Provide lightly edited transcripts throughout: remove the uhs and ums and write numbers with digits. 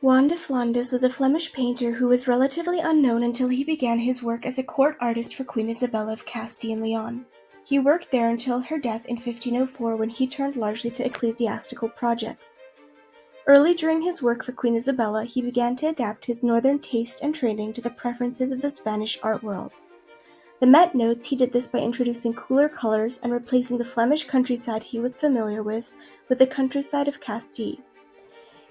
Juan de Flandes was a Flemish painter who was relatively unknown until he began his work as a court artist for Queen Isabella of Castile and Leon. He worked there until her death in 1504 when he turned largely to ecclesiastical projects. Early during his work for Queen Isabella, he began to adapt his northern taste and training to the preferences of the Spanish art world. The Met notes he did this by introducing cooler colors and replacing the Flemish countryside he was familiar with the countryside of Castile.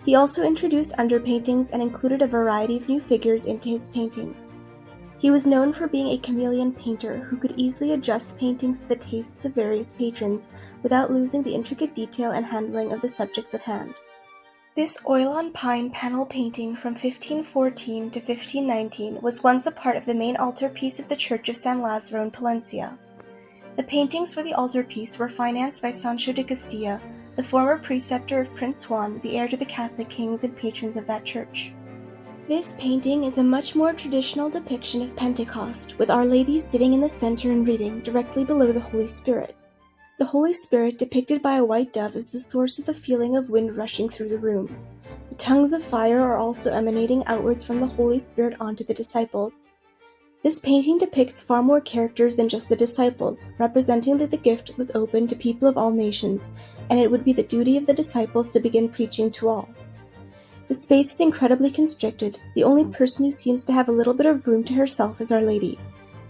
He also introduced underpaintings and included a variety of new figures into his paintings. He was known for being a chameleon painter who could easily adjust paintings to the tastes of various patrons without losing the intricate detail and handling of the subjects at hand. This oil-on-pine panel painting from 1514 to 1519 was once a part of the main altarpiece of the Church of San Lazaro in Palencia. The paintings for the altarpiece were financed by Sancho de Castilla, the former preceptor of Prince Juan, the heir to the Catholic kings and patrons of that church. This painting is a much more traditional depiction of Pentecost, with Our Lady sitting in the center and reading, directly below the Holy Spirit. The Holy Spirit, depicted by a white dove, is the source of the feeling of wind rushing through the room. The tongues of fire are also emanating outwards from the Holy Spirit onto the disciples. This painting depicts far more characters than just the disciples, representing that the gift was open to people of all nations, and it would be the duty of the disciples to begin preaching to all. The space is incredibly constricted. The only person who seems to have a little bit of room to herself is Our Lady.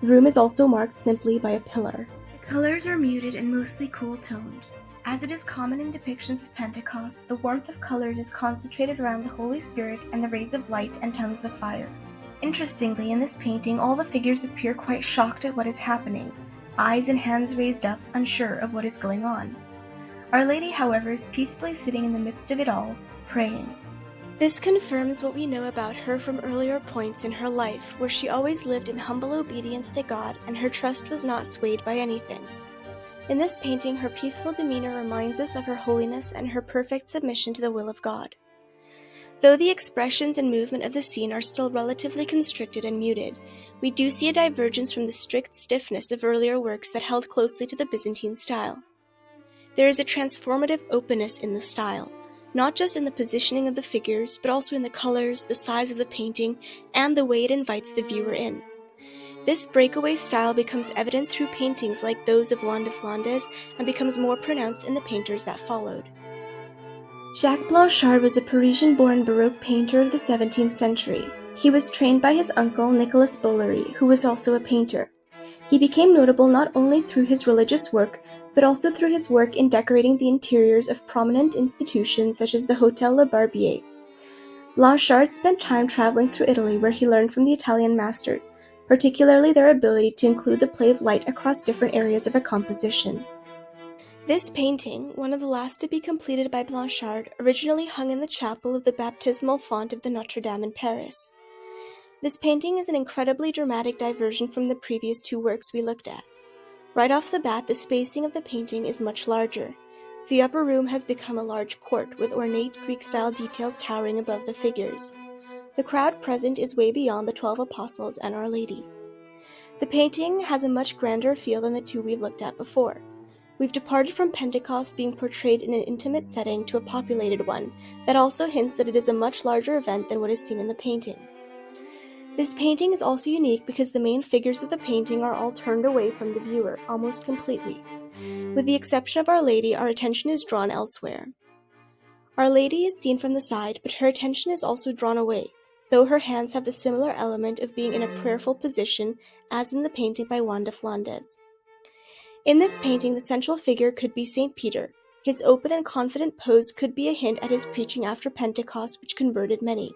The room is also marked simply by a pillar. The colors are muted and mostly cool-toned. As it is common in depictions of Pentecost, the warmth of colors is concentrated around the Holy Spirit and the rays of light and tongues of fire. Interestingly, in this painting, all the figures appear quite shocked at what is happening, eyes and hands raised up, unsure of what is going on. Our Lady, however, is peacefully sitting in the midst of it all, praying. This confirms what we know about her from earlier points in her life, where she always lived in humble obedience to God and her trust was not swayed by anything. In this painting, her peaceful demeanor reminds us of her holiness and her perfect submission to the will of God. Though the expressions and movement of the scene are still relatively constricted and muted, we do see a divergence from the strict stiffness of earlier works that held closely to the Byzantine style. There is a transformative openness in the style, not just in the positioning of the figures, but also in the colors, the size of the painting, and the way it invites the viewer in. This breakaway style becomes evident through paintings like those of Juan de Flandes and becomes more pronounced in the painters that followed. Jacques Blanchard was a Parisian-born Baroque painter of the 17th century. He was trained by his uncle Nicolas Bollery, who was also a painter. He became notable not only through his religious work, but also through his work in decorating the interiors of prominent institutions such as the Hôtel Le Barbier. Blanchard spent time traveling through Italy where he learned from the Italian masters, particularly their ability to include the play of light across different areas of a composition. This painting, one of the last to be completed by Blanchard, originally hung in the chapel of the baptismal font of the Notre Dame in Paris. This painting is an incredibly dramatic diversion from the previous two works we looked at. Right off the bat, the spacing of the painting is much larger. The upper room has become a large court, with ornate Greek-style details towering above the figures. The crowd present is way beyond the 12 apostles and Our Lady. The painting has a much grander feel than the two we've looked at before. We've departed from Pentecost being portrayed in an intimate setting to a populated one that also hints that it is a much larger event than what is seen in the painting. This painting is also unique because the main figures of the painting are all turned away from the viewer, almost completely. With the exception of Our Lady, our attention is drawn elsewhere. Our Lady is seen from the side, but her attention is also drawn away, though her hands have the similar element of being in a prayerful position as in the painting by Juan de Flandes. In this painting, the central figure could be St. Peter. His open and confident pose could be a hint at his preaching after Pentecost, which converted many.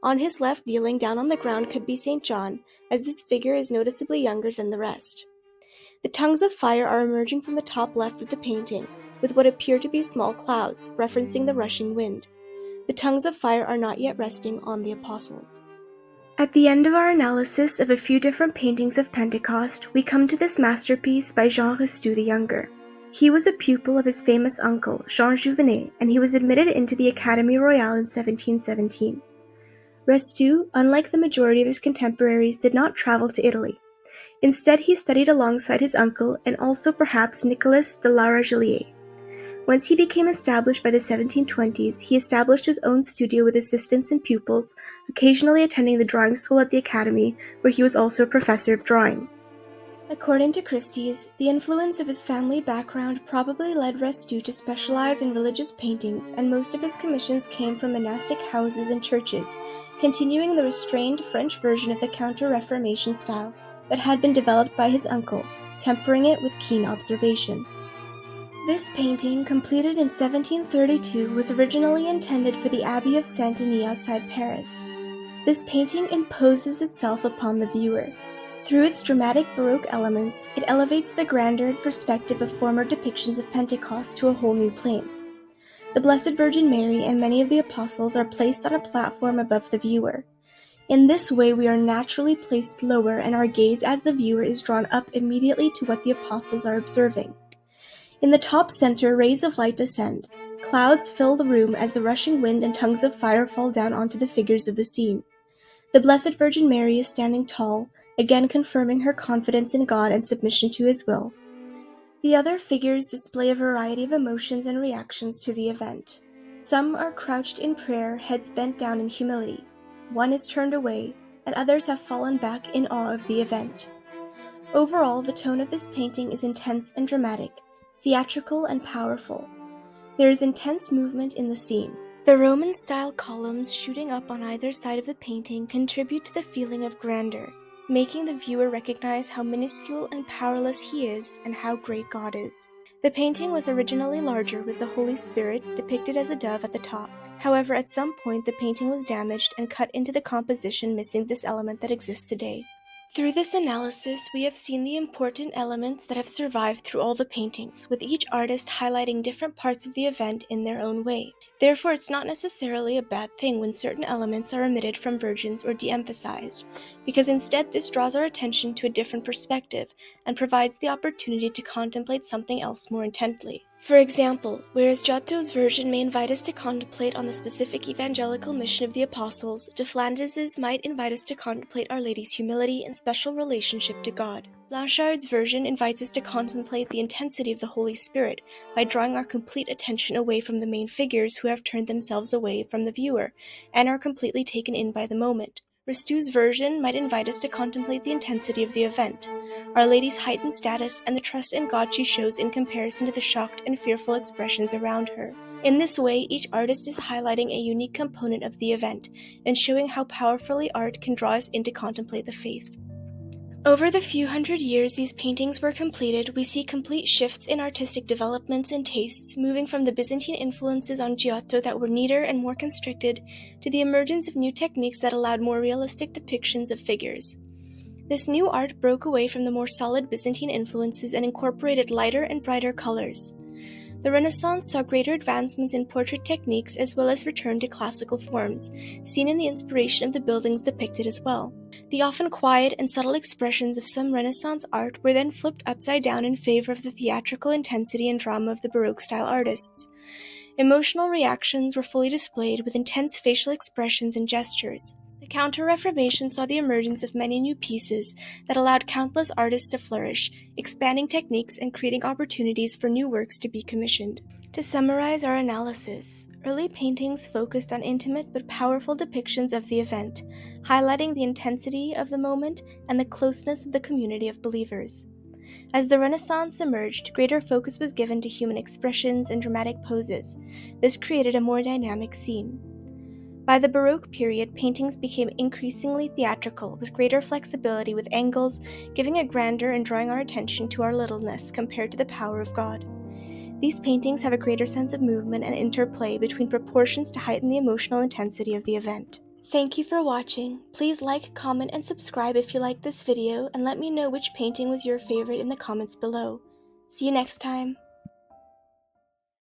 On his left, kneeling down on the ground, could be St. John, as this figure is noticeably younger than the rest. The tongues of fire are emerging from the top left of the painting, with what appear to be small clouds, referencing the rushing wind. The tongues of fire are not yet resting on the apostles. At the end of our analysis of a few different paintings of Pentecost, we come to this masterpiece by Jean Restout the Younger. He was a pupil of his famous uncle, Jean Jouvenet, and he was admitted into the Académie Royale in 1717. Restout, unlike the majority of his contemporaries, did not travel to Italy. Instead, he studied alongside his uncle and also perhaps Nicolas de la Ragelier. Once he became established by the 1720s, he established his own studio with assistants and pupils, occasionally attending the drawing school at the Academy, where he was also a professor of drawing. According to Christie's, the influence of his family background probably led Restout to specialize in religious paintings, and most of his commissions came from monastic houses and churches, continuing the restrained French version of the Counter-Reformation style that had been developed by his uncle, tempering it with keen observation. This painting, completed in 1732, was originally intended for the Abbey of Saint-Denis outside Paris. This painting imposes itself upon the viewer. Through its dramatic Baroque elements, it elevates the grandeur and perspective of former depictions of Pentecost to a whole new plane. The Blessed Virgin Mary and many of the apostles are placed on a platform above the viewer. In this way, we are naturally placed lower, and our gaze as the viewer is drawn up immediately to what the apostles are observing. In the top center, rays of light descend. Clouds fill the room as the rushing wind and tongues of fire fall down onto the figures of the scene. The Blessed Virgin Mary is standing tall, again confirming her confidence in God and submission to His will. The other figures display a variety of emotions and reactions to the event. Some are crouched in prayer, heads bent down in humility. One is turned away, and others have fallen back in awe of the event. Overall, the tone of this painting is intense and dramatic, theatrical and powerful. There is intense movement in the scene. The Roman-style columns shooting up on either side of the painting contribute to the feeling of grandeur, making the viewer recognize how minuscule and powerless he is and how great God is. The painting was originally larger, with the Holy Spirit depicted as a dove at the top. However, at some point the painting was damaged and cut into the composition, missing this element that exists today. Through this analysis, we have seen the important elements that have survived through all the paintings, with each artist highlighting different parts of the event in their own way. Therefore, it's not necessarily a bad thing when certain elements are omitted from versions or de-emphasized, because instead this draws our attention to a different perspective and provides the opportunity to contemplate something else more intently. For example, whereas Giotto's version may invite us to contemplate on the specific evangelical mission of the apostles, de Flandes's might invite us to contemplate Our Lady's humility and special relationship to God. Blanchard's version invites us to contemplate the intensity of the Holy Spirit by drawing our complete attention away from the main figures who have turned themselves away from the viewer and are completely taken in by the moment. Restout's version might invite us to contemplate the intensity of the event, Our Lady's heightened status, and the trust in God she shows in comparison to the shocked and fearful expressions around her. In this way, each artist is highlighting a unique component of the event and showing how powerfully art can draw us in to contemplate the faith. Over the few hundred years these paintings were completed, we see complete shifts in artistic developments and tastes, moving from the Byzantine influences on Giotto that were neater and more constricted to the emergence of new techniques that allowed more realistic depictions of figures. This new art broke away from the more solid Byzantine influences and incorporated lighter and brighter colors. The Renaissance saw greater advancements in portrait techniques as well as return to classical forms, seen in the inspiration of the buildings depicted as well. The often quiet and subtle expressions of some Renaissance art were then flipped upside down in favor of the theatrical intensity and drama of the Baroque-style artists. Emotional reactions were fully displayed with intense facial expressions and gestures. The Counter-Reformation saw the emergence of many new pieces that allowed countless artists to flourish, expanding techniques and creating opportunities for new works to be commissioned. To summarize our analysis, early paintings focused on intimate but powerful depictions of the event, highlighting the intensity of the moment and the closeness of the community of believers. As the Renaissance emerged, greater focus was given to human expressions and dramatic poses. This created a more dynamic scene. By the Baroque period, paintings became increasingly theatrical, with greater flexibility with angles, giving a grandeur and drawing our attention to our littleness compared to the power of God. These paintings have a greater sense of movement and interplay between proportions to heighten the emotional intensity of the event. Thank you for watching. Please like, comment, and subscribe if you liked this video, and let me know which painting was your favorite in the comments below. See you next time!